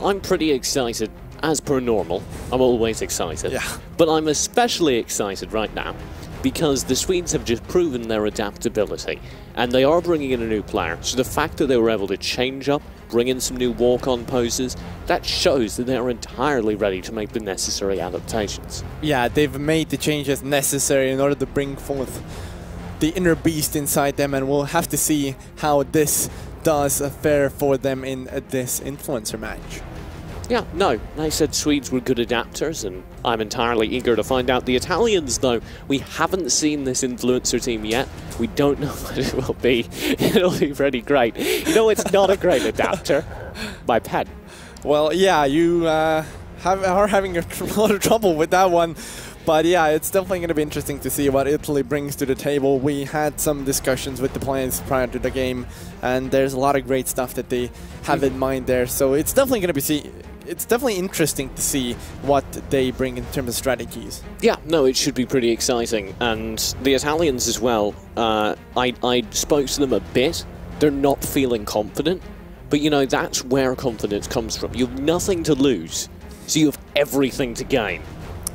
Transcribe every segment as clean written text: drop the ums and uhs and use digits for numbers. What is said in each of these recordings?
I'm pretty excited, as per normal. I'm always excited. Yeah. But I'm especially excited right now because the Swedes have just proven their adaptability, and they are bringing in a new player. So the fact that they were able to change up, bring in some new walk-on poses, that shows that they are entirely ready to make the necessary adaptations. Yeah, they've made the changes necessary in order to bring forth the inner beast inside them, and we'll have to see how this does fare for them in this influencer match. Yeah, no, I said Swedes were good adapters, and I'm entirely eager to find out. The Italians, though, we haven't seen this influencer team yet. We don't know what it will be. It'll be pretty great. You know, it's not a great adapter. My pen. Well, yeah, you are having a lot of trouble with that one. But yeah, it's definitely going to be interesting to see what Italy brings to the table. We had some discussions with the players prior to the game, and there's a lot of great stuff that they have in mind there. So it's definitely going to be it's definitely interesting to see what they bring in terms of strategies. Yeah, no, it should be pretty exciting. And the Italians as well, I spoke to them a bit. They're not feeling confident, but you know, that's where confidence comes from. You have nothing to lose, so you have everything to gain.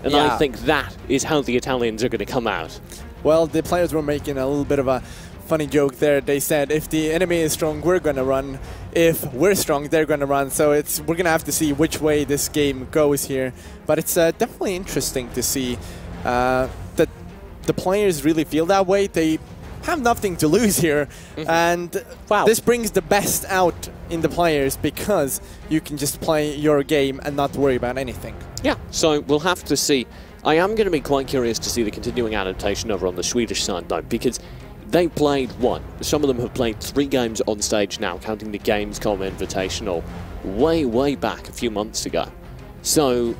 And yeah. I think that is how the Italians are going to come out. Well, the players were making a little bit of a funny joke there. They said, if the enemy is strong, we're going to run. If we're strong, they're going to run. So we're going to have to see which way this game goes here. But it's definitely interesting to see that the players really feel that way. They have nothing to lose here. And wow. This brings the best out in the players because you can just play your game and not worry about anything. Yeah, so we'll have to see. I am going to be quite curious to see the continuing adaptation over on the Swedish side, though, because they played, what? Some of them have played 3 games on stage now, counting the Gamescom Invitational, way back a few months ago. So,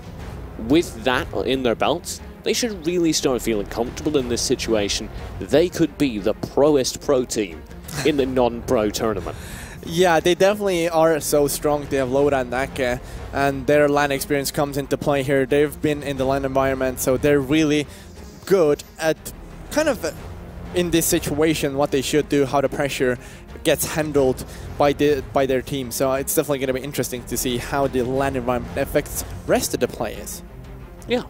with that in their belts, they should really start feeling comfortable in this situation. They could be the proest pro team in the non-pro tournament. Yeah, they definitely are so strong. They have Loda and Nake, and their LAN experience comes into play here. They've been in the LAN environment, so they're really good at kind of in this situation what they should do, how the pressure gets handled by their team. So it's definitely going to be interesting to see how the LAN environment affects rest of the players. Yeah,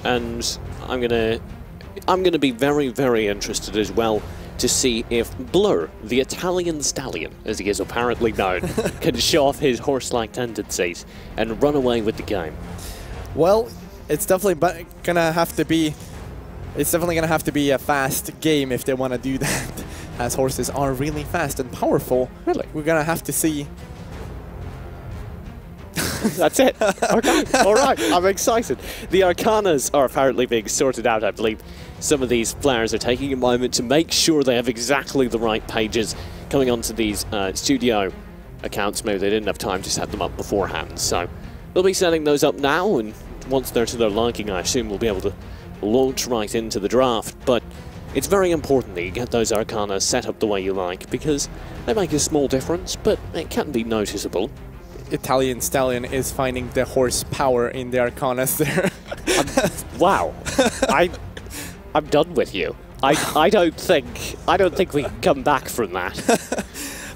and I'm gonna be very interested as well to see if Blur, the Italian stallion, as he is apparently known, can show off his horse-like tendencies and run away with the game. Well, it's definitely gonna have to be. It's definitely gonna have to be a fast game if they want to do that, as horses are really fast and powerful. Really, we're gonna have to see. That's it. Okay. All right. I'm excited. The Arcanas are apparently being sorted out, I believe. Some of these players are taking a moment to make sure they have exactly the right pages coming onto these studio accounts. Maybe they didn't have time to set them up beforehand. So they'll be setting those up now, and once they're to their liking, I assume we'll be able to launch right into the draft. But it's very important that you get those Arcanas set up the way you like, because they make a small difference, but it can be noticeable. Italian stallion is finding the horse power in the Arcanas there. Wow, I'm done with you. I don't think we can come back from that.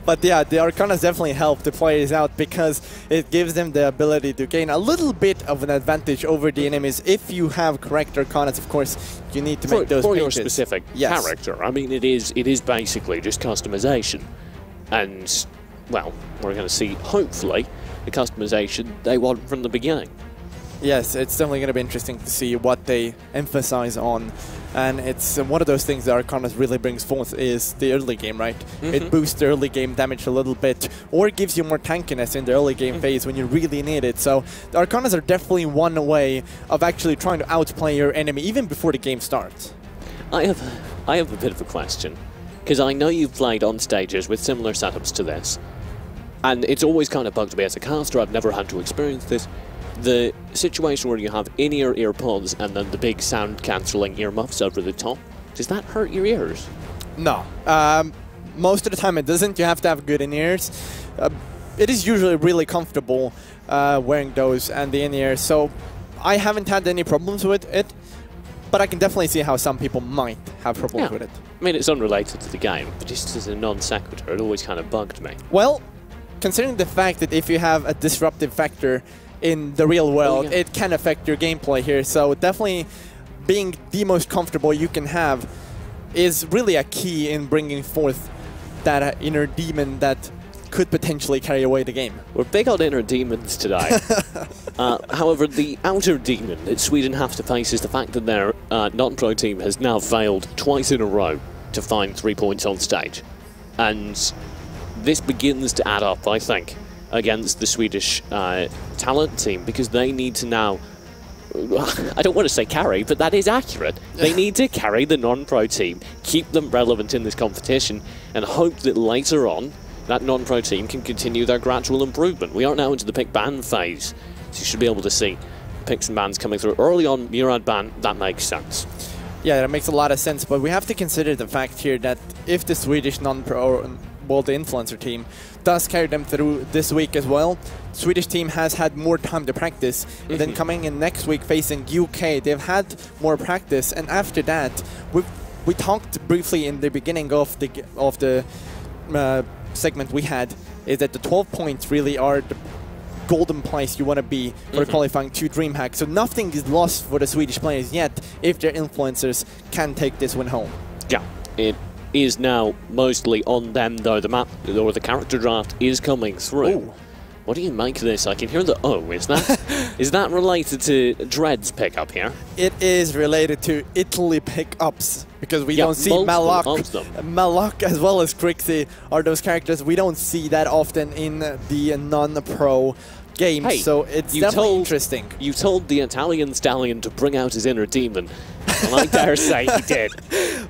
But yeah, the Arcanas definitely help the players out because it gives them the ability to gain a little bit of an advantage over the enemies. If you have correct Arcanas, of course, you need to make those for pages. your specific character. I mean, it is basically just customization, and well, we're going to see hopefully the customization they want from the beginning. Yes, it's definitely going to be interesting to see what they emphasize on. And it's one of those things that Arcanas really brings forth is the early game, right? It boosts the early game damage a little bit, or gives you more tankiness in the early game phase when you really need it. So the Arcanas are definitely one way of actually trying to outplay your enemy even before the game starts. I have a bit of a question, because I know you've played on stages with similar setups to this, and it's always kind of bugged me as a caster. I've never had to experience this. The situation where you have in-ear earpods and then the big sound-cancelling earmuffs over the top, does that hurt your ears? No. Most of the time it doesn't. You have to have good in-ears. It is usually really comfortable wearing those and the in-ears, so I haven't had any problems with it, but I can definitely see how some people might have problems with it. I mean, it's unrelated to the game, but just as a non-sequitur, it always kind of bugged me. Well, considering the fact that if you have a disruptive factor in the real world, it can affect your gameplay here. So definitely being the most comfortable you can have is really a key in bringing forth that inner demon that could potentially carry away the game. We're big on inner demons today. However, the outer demon that Sweden have to face is the fact that their non-pro team has now failed twice in a row to find 3 points on stage. And this begins to add up, I think, against the Swedish talent team, because they need to now, I don't want to say carry, but that is accurate. They need to carry the non-pro team, keep them relevant in this competition, and hope that later on, that non-pro team can continue their gradual improvement. We are now into the pick ban phase, so you should be able to see picks and bans coming through. Early on, Murad ban, that makes sense. Yeah, that makes a lot of sense, but we have to consider the fact here that if the Swedish non-pro, well, the influencer team, does carry them through this week as well, Swedish team has had more time to practice, and then coming in next week facing UK, they've had more practice, and after that, we talked briefly in the beginning of the segment we had, is that the 12 points really are the golden place you want to be for qualifying to DreamHack. So nothing is lost for the Swedish players yet if their influencers can take this win home. Yeah, it is now mostly on them though. The map or the character draft is coming through. Ooh. What do you make of this? I can hear the O. Is that related to Dread's pickup here? It is related to Italy pickups, because we don't see Malak as well as Crixie are those characters we don't see that often in the non-pro games. Hey, so it's definitely interesting. You told the Italian stallion to bring out his inner demon, and I dare say he did.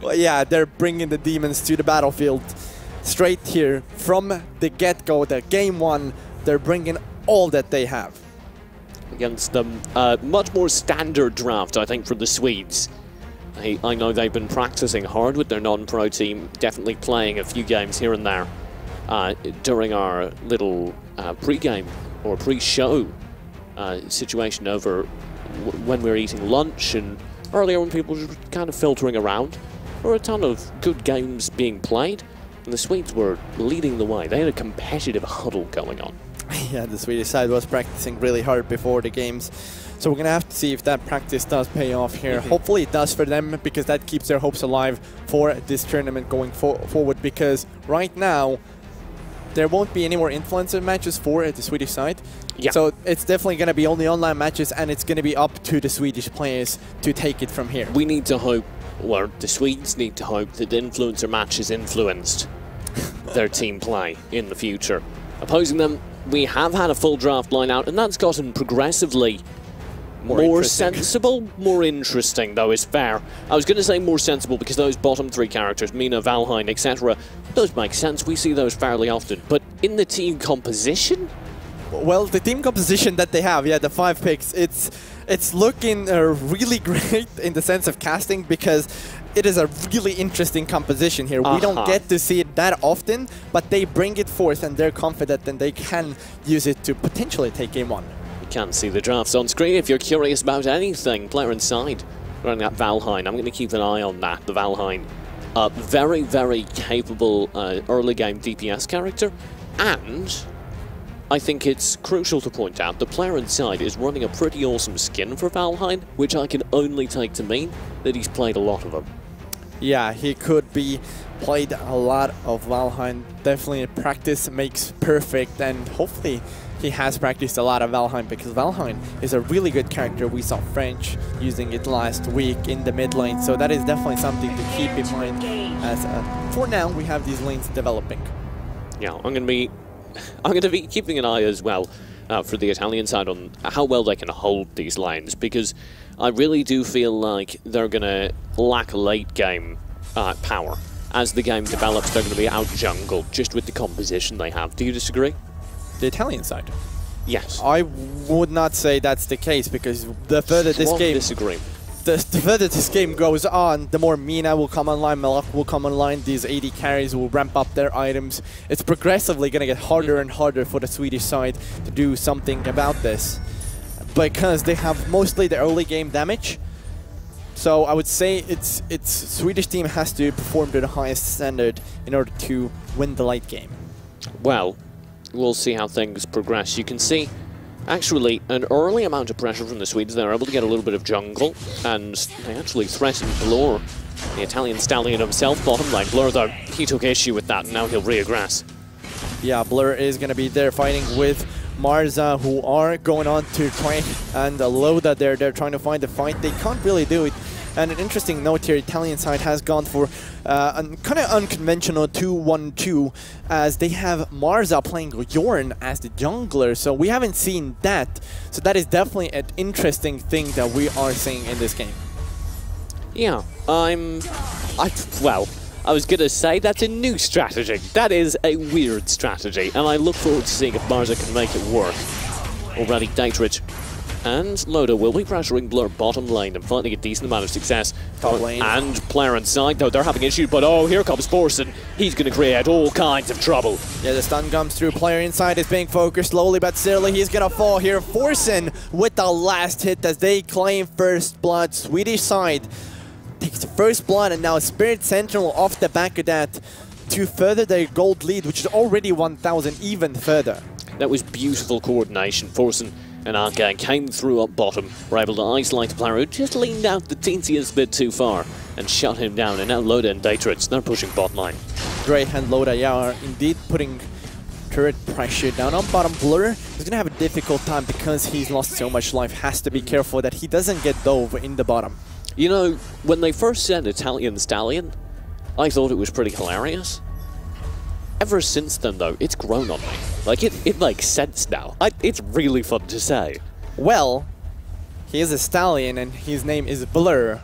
Well, yeah, they're bringing the demons to the battlefield straight here from the get-go. The game one. They're bringing all that they have. Against them, much more standard draft, I think, for the Swedes. I know they've been practicing hard with their non-pro team, definitely playing a few games here and there during our little pre-game or pre-show situation over when we were eating lunch, and earlier when people were kind of filtering around. There were a ton of good games being played, and the Swedes were leading the way. They had a competitive huddle going on. Yeah, the Swedish side was practicing really hard before the games. So we're going to have to see if that practice does pay off here. Hopefully it does for them, because that keeps their hopes alive for this tournament going forward. Because right now, there won't be any more influencer matches for the Swedish side. Yeah. So it's definitely going to be only online matches, and it's going to be up to the Swedish players to take it from here. We need to hope, or the Swedes need to hope, that the influencer match has influenced their team play in the future. Opposing them, we have had a full draft line out, and that's gotten progressively more sensible, more interesting, though, is fair. I was going to say more sensible because those bottom three characters, Mina, Valheim, etc., those make sense. We see those fairly often. But in the team composition? Well, the team composition that they have, yeah, the 5 picks, it's looking really great in the sense of casting, because it is a really interesting composition here. We don't get to see it that often, but they bring it forth and they're confident and they can use it to potentially take game 1. You can see the drafts on screen if you're curious about anything. Player inside running that Valheim. I'm going to keep an eye on that. The Valheim, very, very capable early game DPS character, and I think it's crucial to point out the player inside is running a pretty awesome skin for Valheim, which I can only take to mean that he's played a lot of them. Yeah, he could be played a lot of Valheim. Definitely practice makes perfect, and hopefully he has practiced a lot of Valheim, because Valheim is a really good character. We saw French using it last week in the mid lane, so that is definitely something to keep in mind as for now we have these lanes developing. Yeah, I'm going to be keeping an eye as well for the Italian side on how well they can hold these lanes, because I really do feel like they're going to lack late game power. As the game develops, they're going to be out jungled just with the composition they have. Do you disagree? The Italian side? Yes. I would not say that's the case, because the further this game... disagree. The further this game goes on, the more Mina will come online, Malak will come online, these AD carries will ramp up their items. It's progressively going to get harder and harder for the Swedish side to do something about this, because they have mostly the early game damage. So I would say it's Swedish team has to perform to the highest standard in order to win the late game. Well, We'll see how things progress. You can see, actually, an early amount of pressure from the Swedes. They're able to get a little bit of jungle, and they actually threatened Valor, the Italian stallion himself, bottom lane. Blur, though, he took issue with that, and now he'll reaggress. Yeah, Blur is going to be there fighting with Marza, who are going on to try and load that there. They're trying to find the fight. They can't really do it. And an interesting note here, Italian side has gone for a kind of unconventional 2-1-2, as they have Marza playing Jorn as the jungler. So we haven't seen that. So that is definitely an interesting thing that we are seeing in this game. Yeah, well, I was going to say that's a new strategy. That is a weird strategy, and I look forward to seeing if Marza can make it work. Already Dietrich and Loda will be pressuring Blur bottom lane and finding a decent amount of success. Top lane. And player inside, though, they're having issues, but oh, here comes Forsen. He's going to create all kinds of trouble. Yeah, the stun comes through. Player inside is being focused slowly but surely. He's going to fall here. Forsen with the last hit as they claim first blood. Swedish side takes the first blood, and now Spirit Sentinel off the back of that to further their gold lead, which is already 1,000 even further. That was beautiful coordination. Forsen and Arcane came through up bottom, were able to isolate the player who just leaned out the teeniest bit too far and shut him down. And now Loda and Dietrich, they're pushing bot line. Dre and Loda, yeah, are indeed putting turret pressure down on bottom. Blur is going to have a difficult time because he's lost so much life. Has to be careful that he doesn't get dove in the bottom. You know, when they first said Italian Stallion, I thought it was pretty hilarious. Ever since then, though, it's grown on me. Like, it makes sense now. It's really fun to say. Well, he is a stallion and his name is Blur,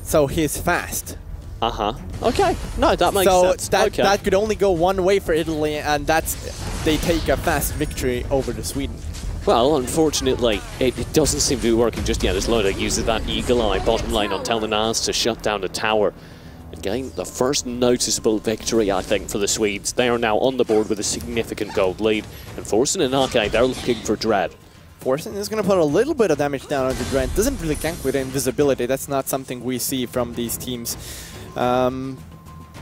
so he's fast. Uh-huh. Okay. No, that makes sense. So that could only go one way for Italy, and that's they take a fast victory over the Sweden. Well, unfortunately, it doesn't seem to be working just yet, as Loda uses that Eagle Eye bottom lane on Tel'Nas to shut down the tower and gain the first noticeable victory, I think, for the Swedes. They are now on the board with a significant gold lead, and Forsen and Arcane, they're looking for Dread. Forsen is going to put a little bit of damage down on the Dread. Doesn't really gank with invisibility. That's not something we see from these teams.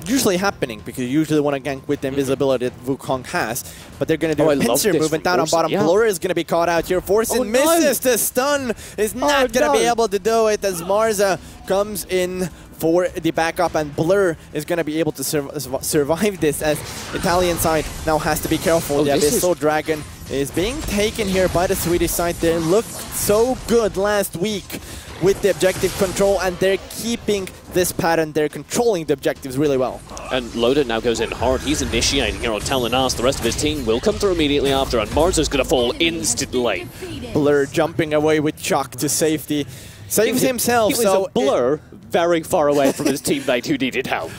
Usually happening, because you usually want to gank with the invisibility that Wukong has, but they're going to do a pincer movement down on bottom. Yeah. Blur is going to be caught out here. Forsen misses the stun, is not going to be able to do it as Marza comes in for the backup, and Blur is going to be able to survive this, as Italian side now has to be careful. The Abyssal Dragon is being taken here by the Swedish side. They looked so good last week with the objective control, and they're keeping this pattern. They're controlling the objectives really well. And Loda now goes in hard. He's initiating here on Tel'Nas. The rest of his team will come through immediately after, and Marza's going to fall instantly. Blur jumping away with Chuck to safety. Saves himself. He was a Blur very far away from his teammate who needed help.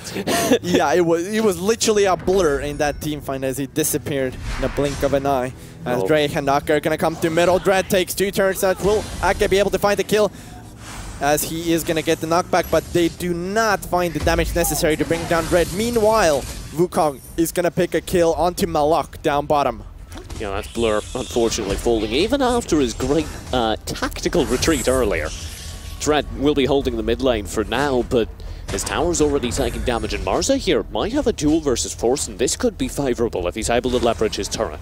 Yeah, it was literally a blur in that team fight as he disappeared in a blink of an eye. As Drake and Aka are going to come to middle. Dread takes 2 turns out. Will Aka be able to find the kill? As he is going to get the knockback, but they do not find the damage necessary to bring down Dread. Meanwhile, Wukong is going to pick a kill onto Malak down bottom. Yeah, that's Blur, unfortunately, falling even after his great tactical retreat earlier. Dread will be holding the mid lane for now, but his tower's already taking damage, and Marza here might have a duel versus Forsen. This could be favourable if he's able to leverage his turret.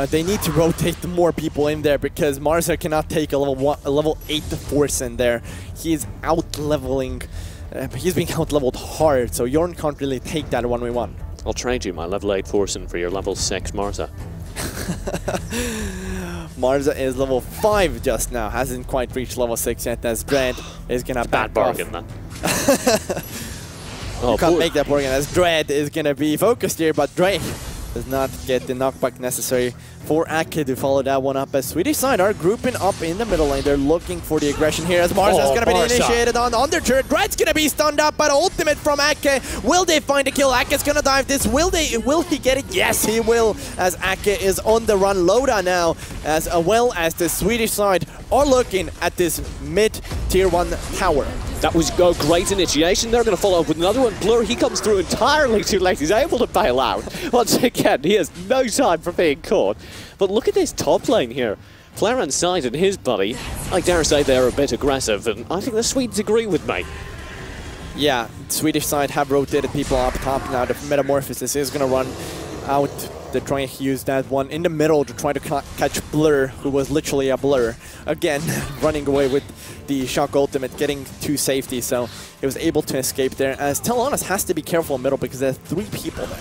They need to rotate more people in there, because Marza cannot take a level 8 Forsen there. He's out-leveling, he's being out-leveled hard, so Jorn can't really take that 1v1. I'll trade you my level 8 Forsen for your level 6 Marza. Marza is level 5 just now, hasn't quite reached level 6 yet, as Dread is gonna back off. Bad bargain, then. You can't make that bargain, as Dread is gonna be focused here, but Drake does not get the knockback necessary for Ake to follow that one up, as Swedish side are grouping up in the middle lane. They're looking for the aggression here, as Marza is going to be initiated on the turret. Dread's going to be stunned up, but ultimate from Ake. Will they find a kill? Ake's going to dive this. Will he get it? Yes, he will, as Ake is on the run. Loda now, as well as the Swedish side, are looking at this mid-tier 1 tower. That was a great initiation. They're going to follow up with another one. Blur, he comes through entirely too late. He's able to bail out. Once again, he has no time for being caught. But look at this top lane here. Player inside and his buddy, I dare say they're a bit aggressive, and I think the Swedes agree with me. Yeah, Swedish side have rotated people up top now. The Metamorphosis is going to run out They're trying to use that one in the middle to try to catch Blur, who was literally a blur. Again, running away with the shock ultimate, getting to safety, so he was able to escape there. As Teleanas has to be careful in middle because there's 3 people there.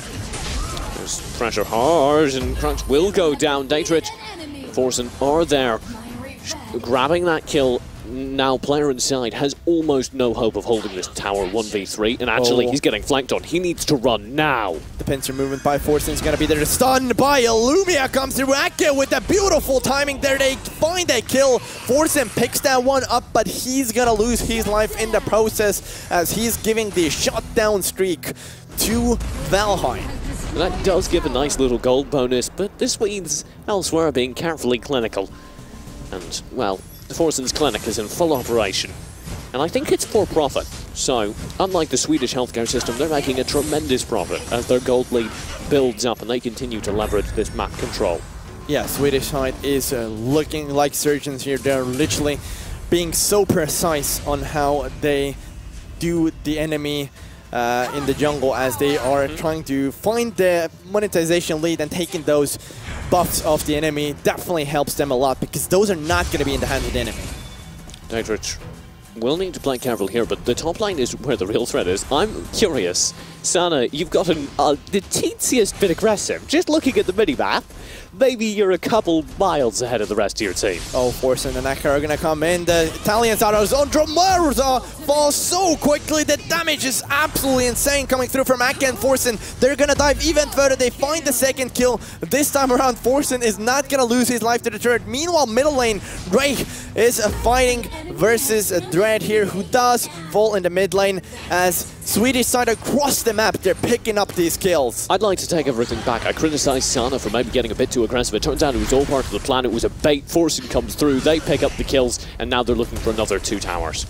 There's pressure hard, and Crunch will go down. Dietrich, Forsen are there, grabbing that kill. Now player inside has almost no hope of holding this tower 1v3, and actually he's getting flanked on. He needs to run now. The pincer movement by Forsen is going to be there. Stunned by Illumia comes through. Ake with a beautiful timing there. They find a kill. Forsen picks that one up, but he's going to lose his life in the process as he's giving the shutdown streak to Valheim. That does give a nice little gold bonus, but the Swedes elsewhere are being carefully clinical. And, well, Forsen's clinic is in full operation, and I think it's for profit. So, unlike the Swedish healthcare system, they're making a tremendous profit as their gold lead builds up and they continue to leverage this map control. Yeah, Swedish side is looking like surgeons here. They're literally being so precise on how they do the enemy in the jungle as they are trying to find the monetization lead, and taking those buffs off the enemy definitely helps them a lot because those are not going to be in the hands of the enemy. Dietrich will need to play careful here, but the top line is where the real threat is. I'm curious, Sana, you've got the teeniest bit aggressive. Just looking at the mini-map, maybe you're a couple miles ahead of the rest of your team. Oh, Forsen and Aka are going to come in. The Italians out of zone. Dromerza falls so quickly. The damage is absolutely insane coming through from Aka and Forsen. They're going to dive even further. They find the second kill. This time around, Forsen is not going to lose his life to the turret. Meanwhile, middle lane, Ray is fighting versus Dread here, who does fall in the mid lane as Swedish side across the map, they're picking up these kills. I'd like to take everything back. I criticized Sana for maybe getting a bit too aggressive. It turns out it was all part of the plan. It was a bait. Forsen comes through, they pick up the kills, and now they're looking for another 2 towers.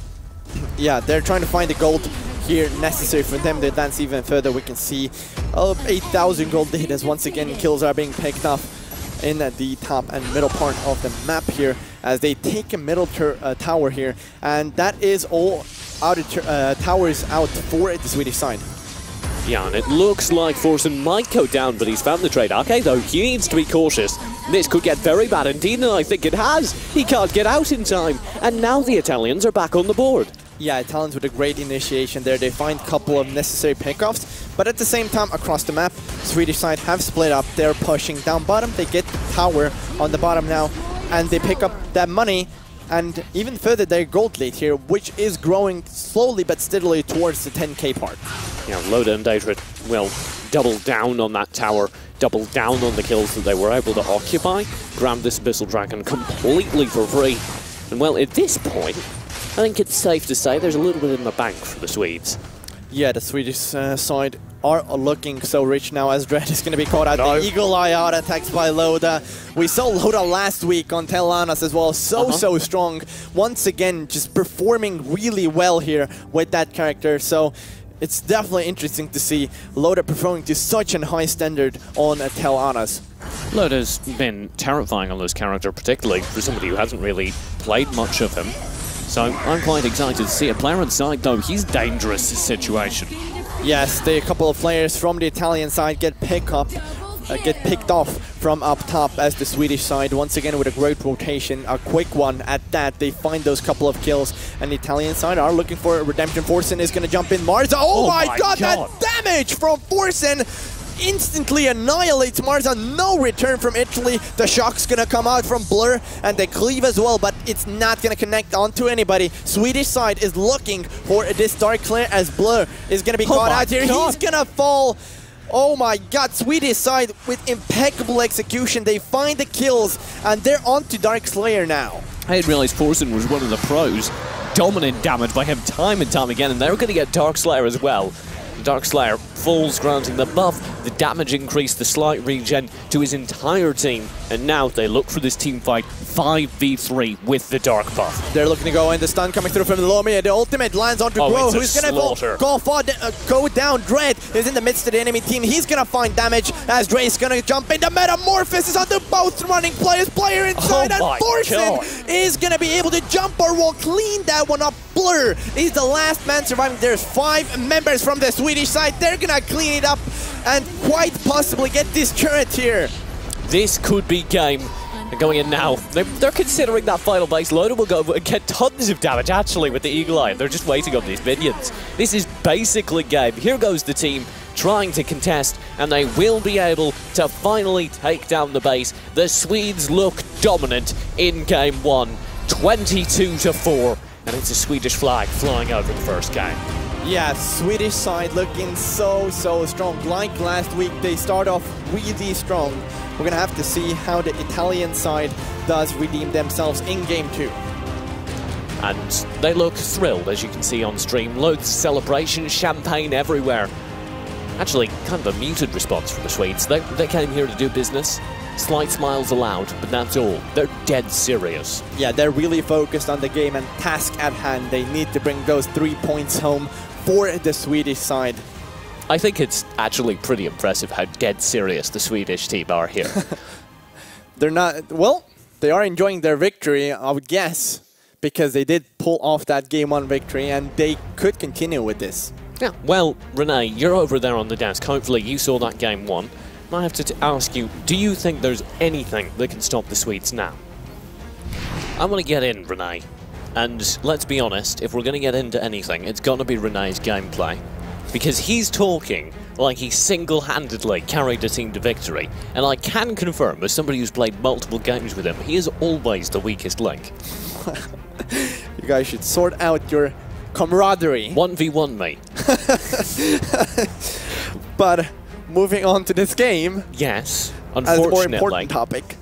Yeah, they're trying to find the gold here necessary for them to advance even further. We can see 8,000 gold lead as once again kills are being picked up in the top and middle part of the map here as they take a middle tower here, and that is all towers out for the Swedish side. Yeah, and it looks like Forsen might go down, but he's found the trade. Okay, though, he needs to be cautious. This could get very bad indeed, and I think it has. He can't get out in time, and now the Italians are back on the board. Yeah, Italians with a great initiation there. They find a couple of necessary pickoffs, but at the same time, across the map, Swedish side have split up. They're pushing down bottom. They get the tower on the bottom now, and they pick up that money, and even further their gold lead here, which is growing slowly but steadily towards the 10k part. Yeah, Loda and Dietrich will double down on that tower, double down on the kills that they were able to occupy, grab this Abyssal Dragon completely for free. And well, at this point, I think it's safe to say there's a little bit in the bank for the Swedes. Yeah, the Swedish side are looking so rich now as Dread is going to be caught out. No. The Eagle Eye out attacks by Loda. We saw Loda last week on Teleanas as well. So strong. Once again, just performing really well here with that character. So it's definitely interesting to see Loda performing to such a high standard on Teleanas. Loda's been terrifying on this character, particularly for somebody who hasn't really played much of him. So I'm quite excited to see a player inside, though. He's dangerous situation. Yes, a couple of players from the Italian side get picked off from up top as the Swedish side, once again with a great rotation, a quick one at that. They find those couple of kills, and the Italian side are looking for a redemption. Forsen is going to jump in. Marza, oh my god, that damage from Forsen instantly annihilates Marza. No return from Italy. The shock's gonna come out from Blur, and they cleave as well, but it's not gonna connect onto anybody. Swedish side is looking for this Dark Flare as Blur is gonna be caught out here. He's gonna fall. Oh my god, Swedish side with impeccable execution. They find the kills, and they're on to Dark Slayer now. I didn't realize Forsen was one of the pros. Dominant damage by him time and time again, and they're going to get Dark Slayer as well. Dark Slayer falls, granting the buff, the damage increase, the slight regen to his entire team, and now they look for this team fight 5v3 with the Dark buff. They're looking to go in, the stun coming through from Lomi, the ultimate lands onto Gro, who's going to go down. Dread is in the midst of the enemy team, he's going to find damage as Dre's going to jump in. The Metamorphosis is onto both running players, player inside, and Forsen is going to be able to jump or will clean that one up. Blur is the last man surviving. There's 5 members from the Swedish side. They're gonna clean it up and quite possibly get this turret here. This could be game. They're going in now. They're considering that final base. Loda will go and get tons of damage, actually, with the Eagle Eye. They're just waiting on these minions. This is basically game. Here goes the team trying to contest, and they will be able to finally take down the base. The Swedes look dominant in game 1, 22-4, and it's a Swedish flag flying over the first game. Yeah, Swedish side looking so strong. Like last week, they start off really strong. We're gonna have to see how the Italian side does redeem themselves in game 2. And they look thrilled, as you can see on stream. Loads of celebration, champagne everywhere. Actually, kind of a muted response from the Swedes. They came here to do business. Slight smiles allowed, but that's all. They're dead serious. Yeah, they're really focused on the game and task at hand. They need to bring those 3 points home for the Swedish side. I think it's actually pretty impressive how dead serious the Swedish team are here. They're not, well, they are enjoying their victory, I would guess, because they did pull off that game 1 victory and they could continue with this. Yeah, well, Renee, you're over there on the desk. Hopefully you saw that game 1. I have to ask you, do you think there's anything that can stop the Swedes now? I want to get in, Renee. And let's be honest, if we're going to get into anything, it's got to be Renee's gameplay. Because he's talking like he single-handedly carried the team to victory. And I can confirm, as somebody who's played multiple games with him, he is always the weakest link. You guys should sort out your camaraderie. 1v1, mate. But moving on to this game. Yes, unfortunately. As a more important topic.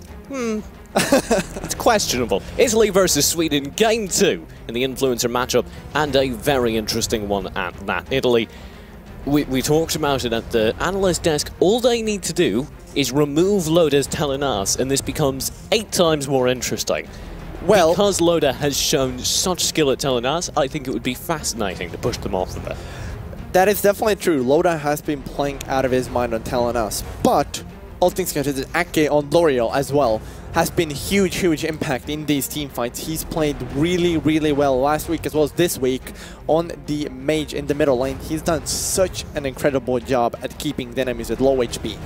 It's questionable. Italy versus Sweden, game 2 in the influencer matchup, and a very interesting one at that. Italy, we talked about it at the analyst desk. All they need to do is remove Loda's Telenas, and this becomes 8 times more interesting. Well, because Loda has shown such skill at Telenas, I think it would be fascinating to push them off of it. That is definitely true. Loda has been playing out of his mind on Telenas, but all things considered, Ake on L'Oreal as well has been huge impact in these team fights. He's played really well last week as well as this week on the mage in the middle lane. He's done such an incredible job at keeping the enemies at low HP.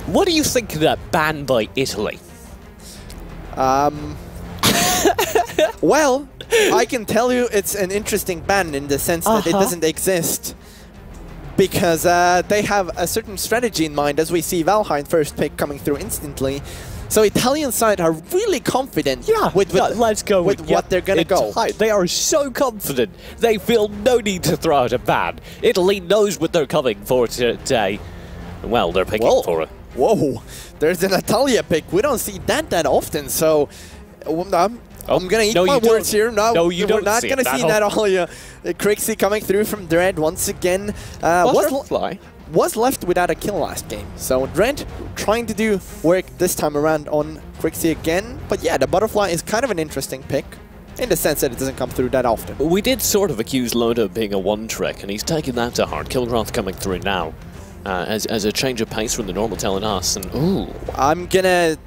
What do you think of that ban by Italy? Well, I can tell you it's an interesting ban in the sense that it doesn't exist. Because they have a certain strategy in mind, as we see Valheim first pick coming through instantly. So Italian side are really confident with what they're going to go. They are so confident, they feel no need to throw out a ban. Italy knows what they're coming for today. Well, they're picking for it. Whoa, there's an Italia pick. We don't see that often, so I'm going to eat my words here. No, we're not going to see Natalia. Crixie coming through from Dread once again. Was left without a kill last game. So Dread trying to do work this time around on Crixie again. But yeah, the Butterfly is kind of an interesting pick in the sense that it doesn't come through that often. We did sort of accuse Loda of being a one-trick, and he's taken that to heart. Kilgrath coming through now as a change of pace from the normal Telenas. And ooh, I'm going to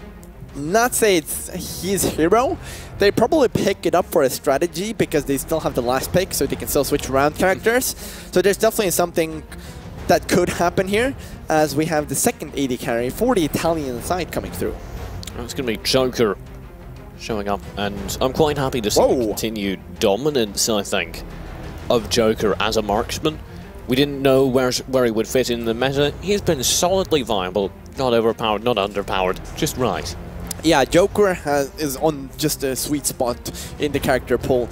not say it's his hero. They probably pick it up for a strategy because they still have the last pick, so they can still switch around characters. So there's definitely something that could happen here, as we have the second AD carry for the Italian side coming through. It's going to be Joker showing up, and I'm quite happy to see the continued dominance, I think, of Joker as a marksman. We didn't know where he would fit in the meta. He's been solidly viable, not overpowered, not underpowered, just right. Yeah, Joker is on just a sweet spot in the character pool.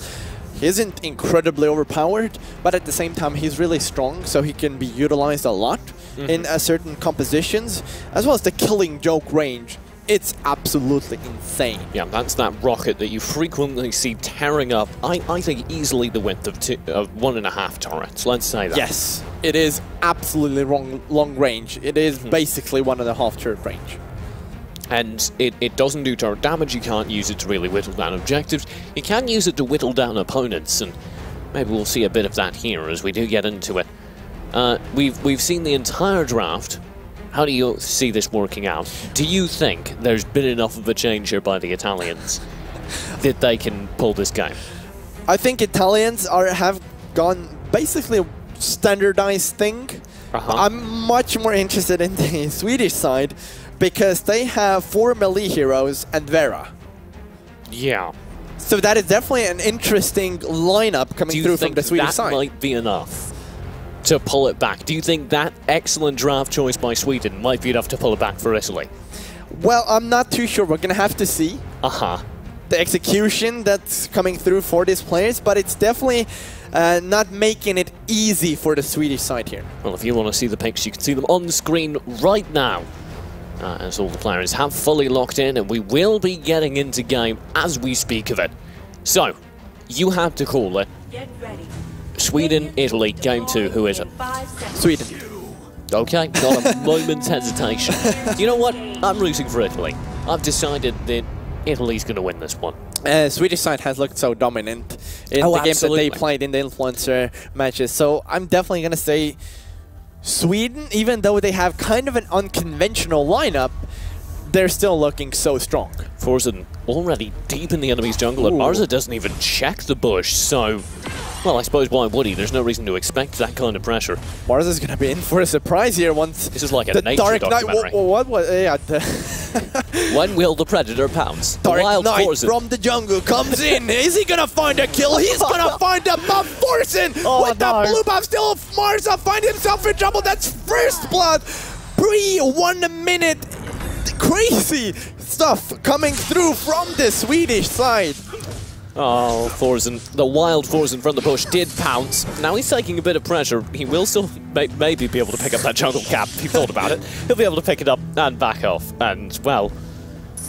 He isn't incredibly overpowered, but at the same time he's really strong, so he can be utilized a lot in certain compositions, as well as the killing joke range. It's absolutely insane. Yeah, that's that rocket that you frequently see tearing up, I think, easily the width of 1.5 turrets. Let's say that. Yes, it is absolutely long range. It is basically 1.5 turret range. And it doesn't do turret damage. You can't use it to really whittle down objectives. You can use it to whittle down opponents, and maybe we'll see a bit of that here as we do get into it. We've seen the entire draft. How do you see this working out? Do you think there's been enough of a change here by the Italians that they can pull this game? I think Italians have gone basically standardized thing. I'm much more interested in the Swedish side because they have 4 melee heroes and Vera. Yeah. So that is definitely an interesting lineup coming through from the Swedish side. Do you think that might be enough to pull it back? Do you think that excellent draft choice by Sweden might be enough to pull it back for Italy? Well, I'm not too sure. We're going to have to see the execution that's coming through for these players, but it's definitely not making it easy for the Swedish side here. Well, if you want to see the pics, you can see them on the screen right now. As all the players have fully locked in, and we will be getting into game as we speak of it. So, you have to call it. Get ready. Sweden, Italy, game 2. Who is it? Sweden. Okay, not a moment's hesitation. You know what? I'm rooting for Italy. I've decided that Italy's going to win this one. Swedish side has looked so dominant in the games that they played in the influencer matches. So I'm definitely going to say Sweden, even though they have kind of an unconventional lineup, they're still looking so strong. Forsen already deep in the enemy's jungle, and Marza doesn't even check the bush, so... Well, I suppose why would he? There's no reason to expect that kind of pressure. Marza's going to be in for a surprise here once... This is like a the nature Dark documentary. Knight, what was... Yeah, when will the Predator pounce? Dark Wild Knight Forsen from the jungle comes in. Is he going to find a kill? He's going to find a buff. Forsen with the blue buff. Still, Marza finds himself in trouble. That's first blood. Pre-1 minute. Crazy stuff coming through from the Swedish side. Oh, Forsen, the wild Forsen from the bush did pounce. Now he's taking a bit of pressure. He will still maybe be able to pick up that jungle cap. He thought about it. He'll be able to pick it up and back off. And, well,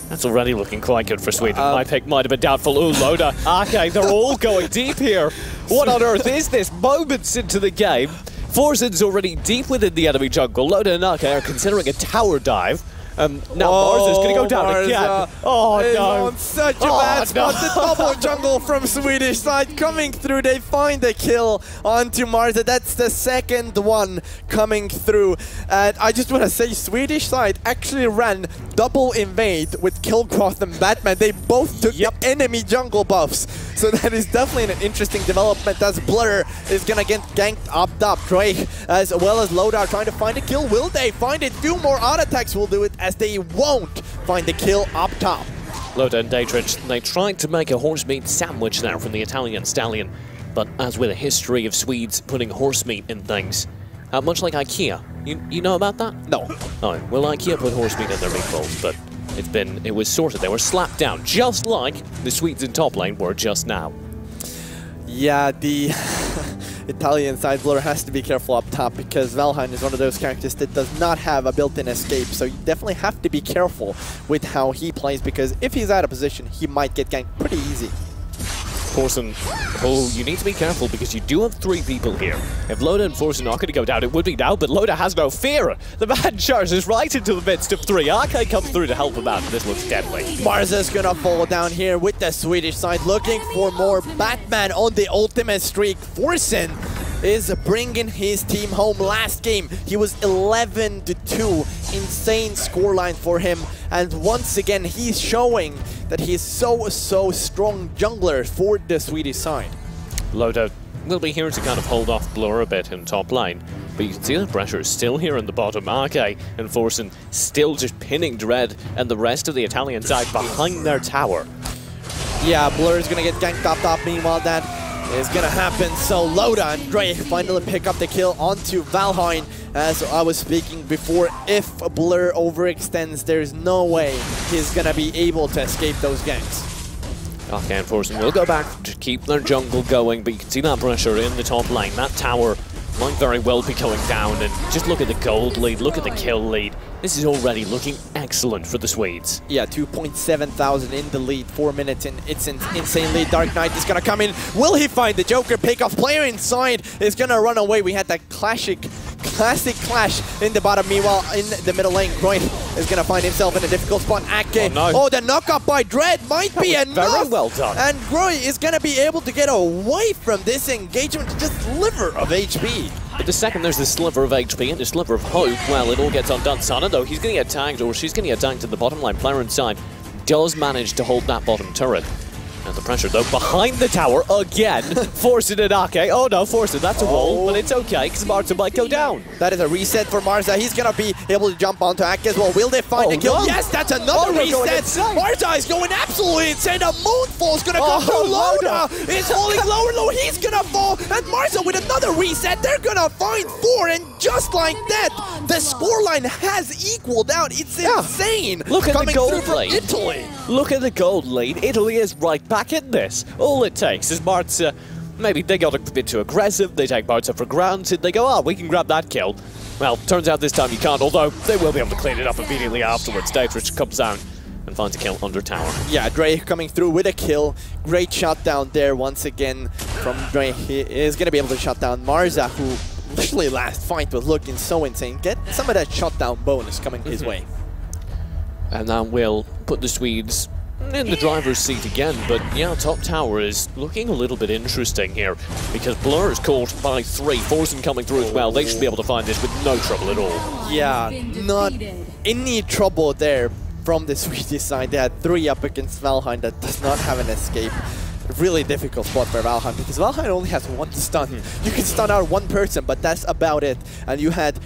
that's already looking quite good for Sweden. My pick might have been doubtful. Ooh, Loda. Okay, they're all going deep here. What on earth is this? Moments into the game. Forsen's already deep within the enemy jungle. Loda and Ake are considering a tower dive. Now Marza's going to go down again. Oh, no. On such a bad spot. The double jungle from Swedish side coming through. They find the kill onto Marza. That's the second one coming through. And I just want to say Swedish side actually ran double invade with Killcroft and Batman. They both took the enemy jungle buffs. So that is definitely an interesting development as Blur is going to get ganked up top. Drake as well as Lodar trying to find a kill. Will they find it? 2 more auto attacks will do it, as they won't find the kill up top. Loda and Daytridge, they tried to make a horse meat sandwich there from the Italian stallion, but as with a history of Swedes putting horse meat in things, much like IKEA, you know about that? No. Oh, well, IKEA put horse meat in their meatballs, but it was sorted. They were slapped down, just like the Swedes in top lane were just now. Yeah, the Italian side Blur has to be careful up top because Valheim is one of those characters that does not have a built-in escape, so you definitely have to be careful with how he plays because if he's out of position, he might get ganked pretty easy. Forsen, oh, you need to be careful because you do have 3 people here. If Loda and Forsen are going to go down, it would be now, but Loda has no fear. The man charges right into the midst of 3. Ake comes through to help him out, and this looks deadly. Marza's gonna fall down here with the Swedish side, looking for more. Batman on the ultimate streak. Forsen is bringing his team home. Last game, he was 11-2. Insane scoreline for him. And once again, he's showing that he's so strong jungler for the Swedish side. Loda will be here to kind of hold off Blur a bit in top lane. But you can see the pressure is still here in the bottom. Ake and Forsen still just pinning Dread and the rest of the Italian side behind their tower. Yeah, Blur is going to get ganked up top. Meanwhile, that is going to happen. So Loda and Dre finally pick up the kill onto Valheim. As I was speaking before, if Blur overextends, there's no way he's going to be able to escape those ganks. Ake and Forsen will go back to keep their jungle going, but you can see that pressure in the top lane. That tower might very well be going down, and just look at the gold lead, look at the kill lead. This is already looking excellent for the Swedes. Yeah, 2.7 thousand in the lead, 4 minutes in. It's an insane lead. Dark Knight is going to come in. Will he find the Joker pick-off? Player inside is going to run away. We had that classic clash in the bottom. Meanwhile, in the middle lane, Groin is going to find himself in a difficult spot. Ake, oh, the knock-up by Dread might be enough. Very well done. And Groin is going to be able to get away from this engagement. Just sliver of HP. But the second there's this sliver of HP and a sliver of hope, well, it all gets undone. Sana, though, he's going to get tagged, or she's going to get tagged to the bottom line. Player inside does manage to hold that bottom turret. And the pressure, though, behind the tower again. Forcing it, Ake. Oh no, Forcing, that's a wall, but it's okay, because Marza might go down. That is a reset for Marza. He's going to be able to jump onto Ake as well. Will they find a kill? No. Yes, that's another reset. Marza is going absolutely insane. A Moonfall is going to come through. Loda is falling lower. He's going to fall. And Marza with another reset. They're going to find 4. And just like that, the scoreline has equaled out. It's insane. Look at the gold from lead. Italy. Look at the gold lead. Italy is right back in this. All it takes is Marza. Maybe they got a bit too aggressive. They take Marza for granted. They go, we can grab that kill. Well, turns out this time you can't, although they will be able to clean it up immediately afterwards. Dietrich comes down and finds a kill under tower. Yeah, Dre coming through with a kill. Great shutdown there once again from Dre. He is going to be able to shut down Marza, who literally last fight was looking so insane. Get some of that shutdown bonus coming his way. And that will put the Swedes in the driver's seat again, but yeah, top tower is looking a little bit interesting here because Blur is caught by 3, Forsen coming through as well. They should be able to find this with no trouble at all. Yeah, not any trouble there from the Swedish side. They had 3 up against Valheim that does not have an escape. Really difficult spot for Valheim because Valheim only has 1 stun. You can stun out 1 person, but that's about it. And you had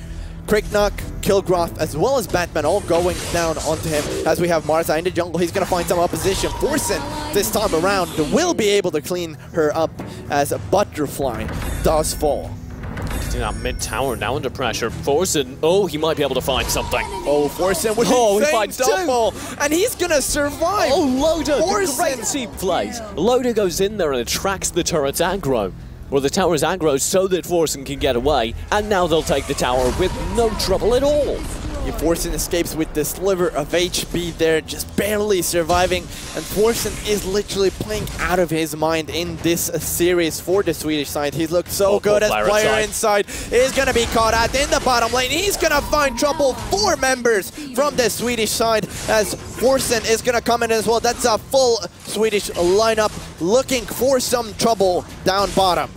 Kriknak, Kilgroth, as well as Batman all going down onto him as we have Marza in the jungle. He's going to find some opposition. Forsen, this time around, will be able to clean her up as a Butterfly does fall. See that mid-tower now under pressure. Forsen, he might be able to find something. Forsen with he finds double, and he's going to survive. Loda, great team plays. Loda goes in there and attracts the turret's aggro. Or the tower's aggro so that Forsen can get away, and now they'll take the tower with no trouble at all. Forsen escapes with the sliver of HP there, just barely surviving, and Forsen is literally playing out of his mind in this series for the Swedish side. He looked so good as player inside is going to be caught out in the bottom lane. He's going to find trouble. 4 members from the Swedish side as Forsen is going to come in as well. That's a full Swedish lineup looking for some trouble down bottom.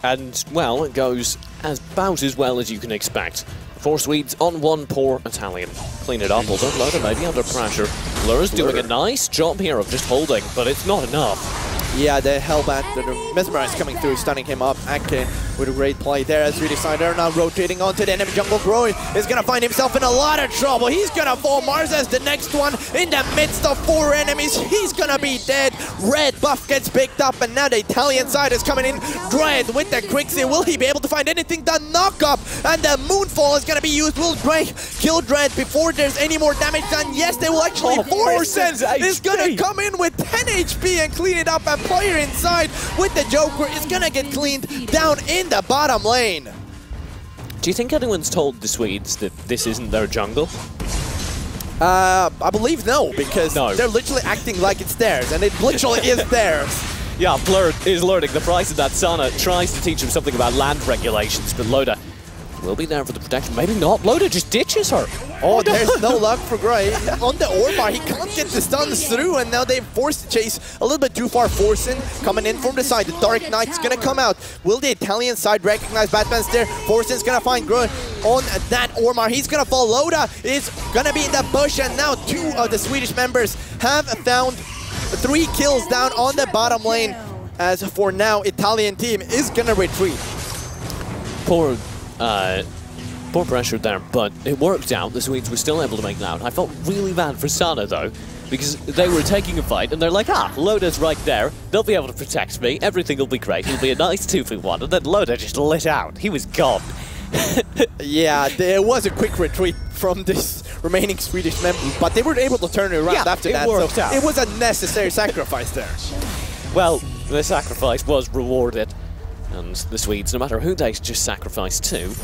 And, well, it goes about as well as you can expect. 4 Swedes on 1 poor Italian. Clean it up, although Loda maybe under pressure. Blur's doing a nice job here of just holding, but it's not enough. Yeah, the Hellbat, the Mesmerize coming through, stunning him up. Ake with a great play there as Swedish side are now rotating onto the enemy jungle. Groy is going to find himself in a lot of trouble. He's going to fall. Marza is the next one in the midst of 4 enemies. He's going to be dead. Red buff gets picked up, and now the Italian side is coming in. Dread with the Quixie. Will he be able to find anything? The knock-up and the Moonfall is going to be used. Will Dread kill Dread before there's any more damage done? Yes, they will actually. Forsen is going to come in with 10 HP and clean it up. And player inside with the Joker is going to get cleaned down in the bottom lane. Do you think anyone's told the Swedes that this isn't their jungle? I believe no, because they're literally acting like it's theirs, and it literally is theirs. Yeah, Blur is learning the price of that. Sana tries to teach him something about land regulations, but Loda will be there for the protection. Maybe not. Loda just ditches her. Oh, there's no luck for Gray. On the Orbar, he can't get the stuns through, and now they've forced the chase a little bit too far. Forsen coming in from the side. The Dark Knight's going to come out. Will the Italian side recognize Batman's there? Forsen's going to find Gray on that Ormar. He's going to fall. Loda is going to be in the bush, and now 2 of the Swedish members have found 3 kills down on the bottom lane. As for now, Italian team is going to retreat. Poor pressure there, but it worked out. The Swedes were still able to make it out. I felt really bad for Sana, though, because they were taking a fight, and they're like, Loda's right there. They'll be able to protect me. Everything will be great. It'll be a nice 2v1. And then Loda just lit out. He was gone. Yeah, there was a quick retreat from this remaining Swedish member, but they were able to turn it around after that. So it was a necessary sacrifice there. Well, the sacrifice was rewarded. And the Swedes, no matter who they just sacrificed to,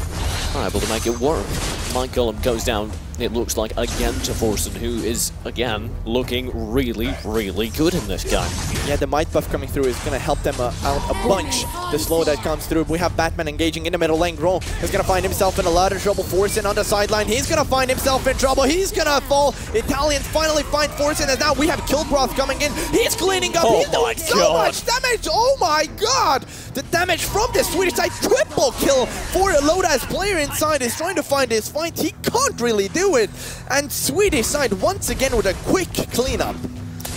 are able to make it work. Mike Gullum goes down, it looks like, again to Forsen, who is, again, looking really, really good in this game. Yeah, the Might buff coming through is going to help them out a bunch. The slow that comes through. We have Batman engaging in the middle lane. Gro is going to find himself in a lot of trouble. Forsen on the sideline. He's going to find himself in trouble. He's going to fall. Italians finally find Forsen, and now we have Kilgroth coming in. He's cleaning up. He's doing so much damage. Oh my god! The damage from the Swedish side. Triple kill for Loda's player inside is trying to find his fight. He can't really do it. And Swedish side once again with a quick cleanup.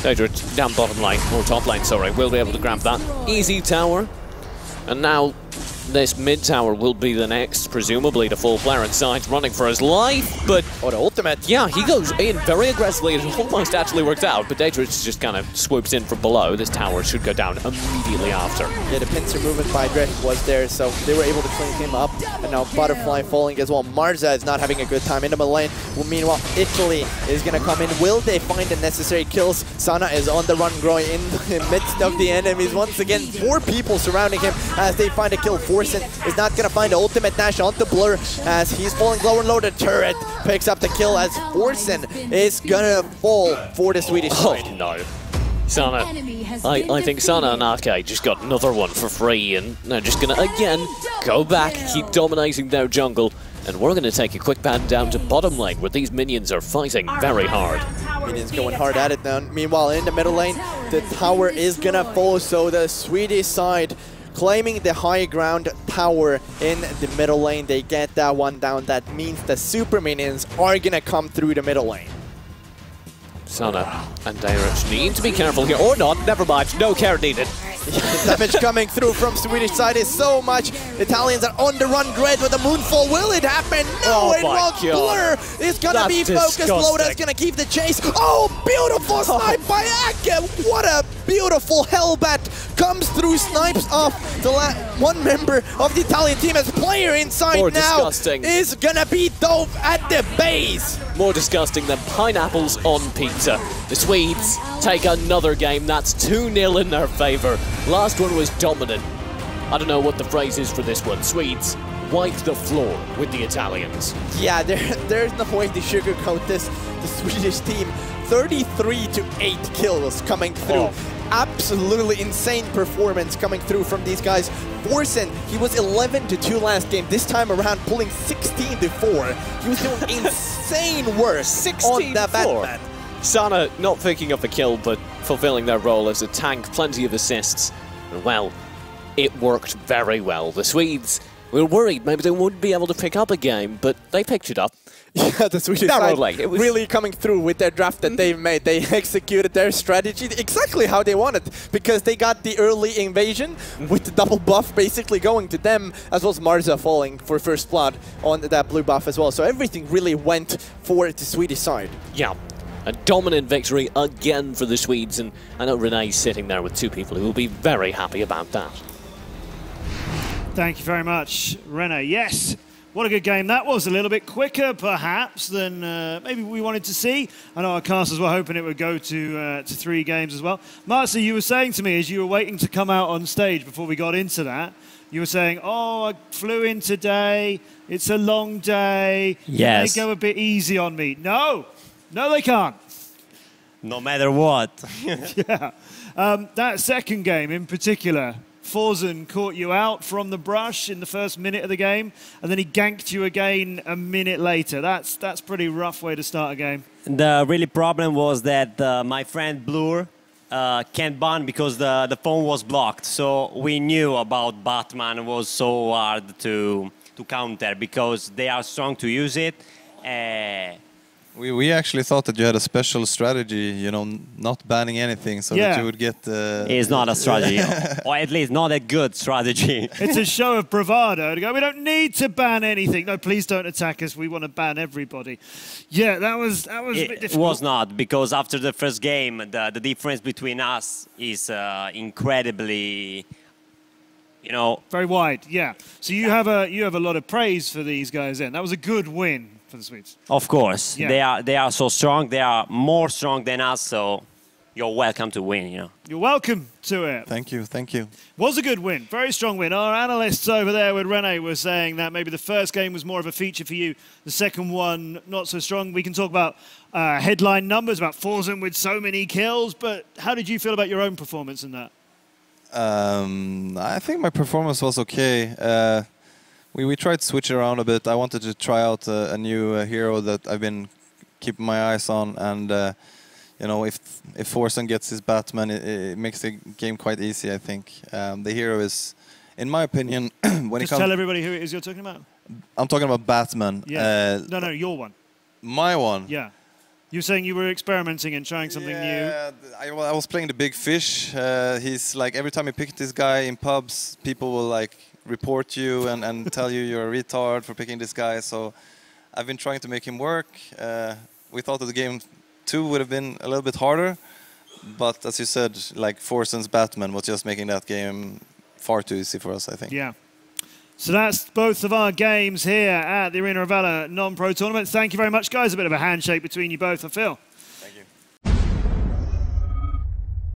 Daedric down bottom lane, or top lane, sorry, will be able to grab that. Easy tower. And now this mid tower will be the next, presumably, to fall. Player inside, running for his life, but... Or the ultimate. Yeah, he goes in very aggressively. It almost actually worked out, but Daedric just kind of swoops in from below. This tower should go down immediately after. Yeah, the pincer movement by Drake was there, so they were able to clean him up. And now Butterfly falling as well. Marza is not having a good time in the mid lane. Well, meanwhile, Italy is going to come in. Will they find the necessary kills? Sana is on the run, growing in the midst of the enemies. Once again, 4 people surrounding him as they find a kill. Forsen is not going to find the ultimate dash onto Blur as he's falling lower and low. The turret picks up the kill as Forsen is going to fall for the Swedish side. Oh, no. Sana, I think Sana and Arcade just got another one for free, and they're just going to, again, go back, keep dominating their jungle, and we're going to take a quick pan down to bottom lane, where these minions are fighting very hard. Minions going hard at it now. Meanwhile, in the middle lane, the tower is going to fall, so the Swedish side claiming the high ground tower in the middle lane. They get that one down. That means the super minions are going to come through the middle lane. Sana and Daedric need to be careful here, or not, never mind, no care needed. The damage coming through from Swedish side is so much. Italians are on the run. Dread with the moonfall. Will it happen? No, it won't. Blur is going to be focused. Loda's going to keep the chase. Oh, beautiful snipe by Ake. What a beautiful Hellbat comes through, snipes off the one member of the Italian team as player inside More now disgusting. is going to be dove at the base. More disgusting than pineapples on pizza. The Swedes take another game. That's 2-0 in their favor. Last one was dominant. I don't know what the phrase is for this one. Swedes wipe the floor with the Italians. Yeah, there's no way to sugarcoat this. The Swedish team, 33-8 kills coming through. Absolutely insane performance coming through from these guys. Forsen, he was 11-2 last game. This time around, pulling 16-4. He was doing insane work on that Batman. Sana not picking up a kill, but fulfilling their role as a tank. Plenty of assists. And well, it worked very well. The Swedes were worried maybe they wouldn't be able to pick up a game, but they picked it up. Yeah, the Swedish side really coming through with their draft that they've made. They executed their strategy exactly how they wanted, because they got the early invasion with the double buff basically going to them, as well as Marza falling for first blood on that blue buff as well. So everything really went for the Swedish side. Yeah. A dominant victory again for the Swedes, and I know Renee's sitting there with 2 people who will be very happy about that. Thank you very much, Renee. Yes, what a good game that was. A little bit quicker, perhaps, than maybe we wanted to see. I know our casters were hoping it would go to 3 games as well. Marcy, you were saying to me as you were waiting to come out on stage before we got into that, you were saying, oh, I flew in today, it's a long day, yes. They go a bit easy on me. No, they can't. No matter what. Yeah. That second game in particular, Forsen caught you out from the brush in the first minute of the game, and then he ganked you again a minute later. That's pretty rough way to start a game. The really problem was that my friend Blur can't ban because the phone was blocked. So we knew about Batman was so hard to counter because they are strong to use it. We actually thought that you had a special strategy, you know, not banning anything, so that you would get... It's not a strategy, or at least not a good strategy. It's a show of bravado to go, we don't need to ban anything. No, please don't attack us. We want to ban everybody. Yeah, that was a bit difficult. It was not, because after the first game, the difference between us is incredibly... You know, very wide, yeah. So you have a lot of praise for these guys then. That was a good win for the Swedes. Of course. Yeah. They are so strong. They are more strong than us, so you're welcome to win, you know. You're welcome to it. Thank you, thank you. Was a good win, very strong win. Our analysts over there with Rene were saying that maybe the first game was more of a feature for you, the second one not so strong. We can talk about headline numbers, about Forsen with so many kills, but how did you feel about your own performance in that? I think my performance was okay. We tried to switch it around a bit. I wanted to try out a new hero that I've been keeping my eyes on, and you know, if Forsen gets his Batman, it makes the game quite easy. I think the hero is, in my opinion, when Just tell everybody who it is you're talking about. I'm talking about Batman. Yeah. No, your one. My one. Yeah. You were saying you were experimenting and trying something new. Yeah, I was playing the big fish. He's like, every time you pick this guy in pubs, people will like report you and tell you you're a retard for picking this guy. So I've been trying to make him work. We thought that the game 2 would have been a little bit harder, but as you said, like Forsen's Batman was just making that game far too easy for us, I think. Yeah. So that's both of our games here at the Arena of Valor non-pro tournament. Thank you very much, guys. A bit of a handshake between you both, I feel.